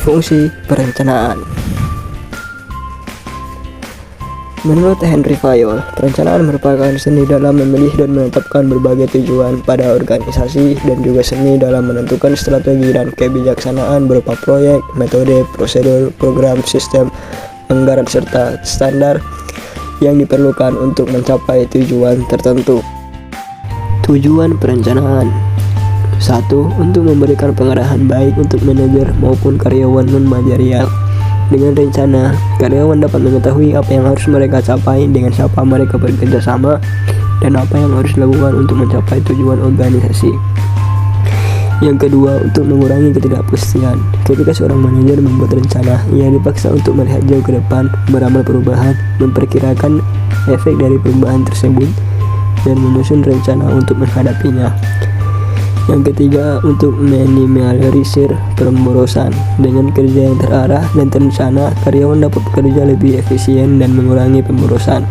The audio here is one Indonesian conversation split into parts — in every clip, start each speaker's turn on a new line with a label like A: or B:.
A: Fungsi perencanaan. Menurut Henry Fayol, perencanaan merupakan seni dalam memilih dan menetapkan berbagai tujuan pada organisasi dan juga seni dalam menentukan strategi dan kebijaksanaan berupa proyek, metode, prosedur, program, sistem, anggaran, serta standar yang diperlukan untuk mencapai tujuan tertentu. Tujuan perencanaan: 1. Untuk memberikan pengarahan baik untuk manajer maupun karyawan non-manajerial. Dengan rencana, karyawan dapat mengetahui apa yang harus mereka capai, dengan siapa mereka bekerja sama, dan apa yang harus dilakukan untuk mencapai tujuan organisasi. Yang kedua, untuk mengurangi ketidakpastian. Ketika seorang manajer membuat rencana, ia dipaksa untuk melihat jauh ke depan, meramal perubahan, memperkirakan efek dari perubahan tersebut, dan menyusun rencana untuk menghadapinya. Yang ketiga, untuk meminimalisir pemborosan. Dengan kerja yang terarah dan terencana, karyawan dapat bekerja lebih efisien dan mengurangi pemborosan.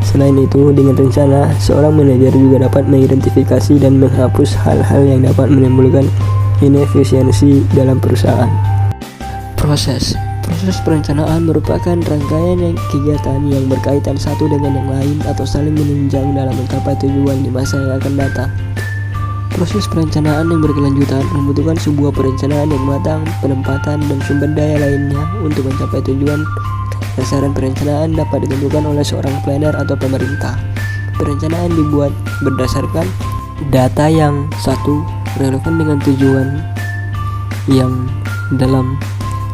A: Selain itu, dengan rencana, seorang manajer juga dapat mengidentifikasi dan menghapus hal-hal yang dapat menimbulkan inefisiensi dalam perusahaan. Proses perencanaan merupakan rangkaian kegiatan yang berkaitan satu dengan yang lain atau saling menunjang dalam mencapai tujuan di masa yang akan datang. Proses perencanaan yang berkelanjutan membutuhkan sebuah perencanaan yang matang, penempatan, dan sumber daya lainnya untuk mencapai tujuan. Sasaran perencanaan dapat ditentukan oleh seorang planner atau pemerintah. Perencanaan dibuat berdasarkan data yang satu, relevan dengan tujuan yang dalam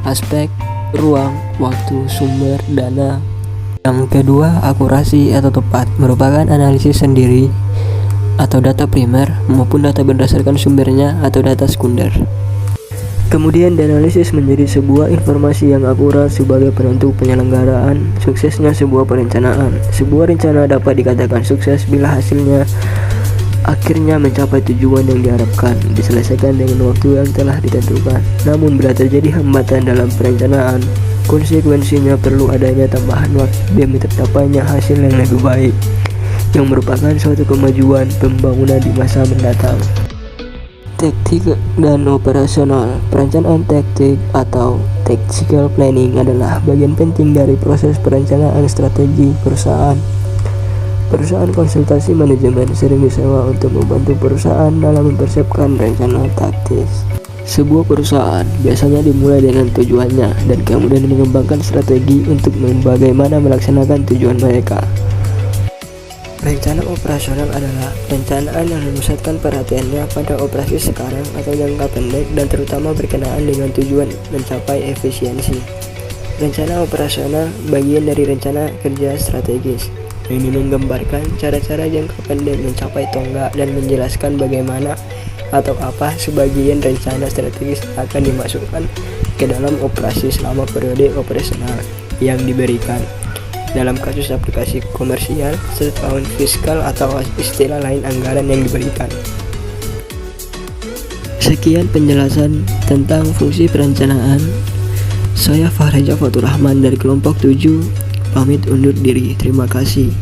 A: aspek ruang, waktu, sumber, dana. Yang kedua, akurasi atau tepat merupakan analisis sendiri atau data primer maupun data berdasarkan sumbernya atau data sekunder. Kemudian dianalisis menjadi sebuah informasi yang akurat sebagai penentu penyelenggaraan suksesnya sebuah perencanaan. Sebuah rencana dapat dikatakan sukses bila hasilnya akhirnya mencapai tujuan yang diharapkan, diselesaikan dengan waktu yang telah ditentukan. Namun bila terjadi hambatan dalam perencanaan, konsekuensinya perlu adanya tambahan waktu demi tercapainya hasil yang lebih baik, yang merupakan suatu kemajuan pembangunan di masa mendatang. Taktik dan operasional. Perencanaan taktik atau tactical planning adalah bagian penting dari proses perencanaan strategi perusahaan. Perusahaan konsultasi manajemen sering disewa untuk membantu perusahaan dalam mempersiapkan rencana taktis. Sebuah perusahaan biasanya dimulai dengan tujuannya dan kemudian mengembangkan strategi untuk bagaimana melaksanakan tujuan mereka. Rencana operasional adalah perencanaan yang memusatkan perhatiannya pada operasi sekarang atau jangka pendek dan terutama berkenaan dengan tujuan mencapai efisiensi. Rencana operasional bagian dari rencana kerja strategis. Ini menggambarkan cara-cara jangka pendek mencapai tonggak dan menjelaskan bagaimana atau apa sebagian rencana strategis akan dimasukkan ke dalam operasi selama periode operasional yang diberikan. Dalam kasus aplikasi komersial, setahun fiskal atau istilah lain anggaran yang diberikan. Sekian penjelasan tentang fungsi perencanaan. Saya Fahreja Fatur Rahman dari kelompok 7 pamit undur diri. Terima kasih.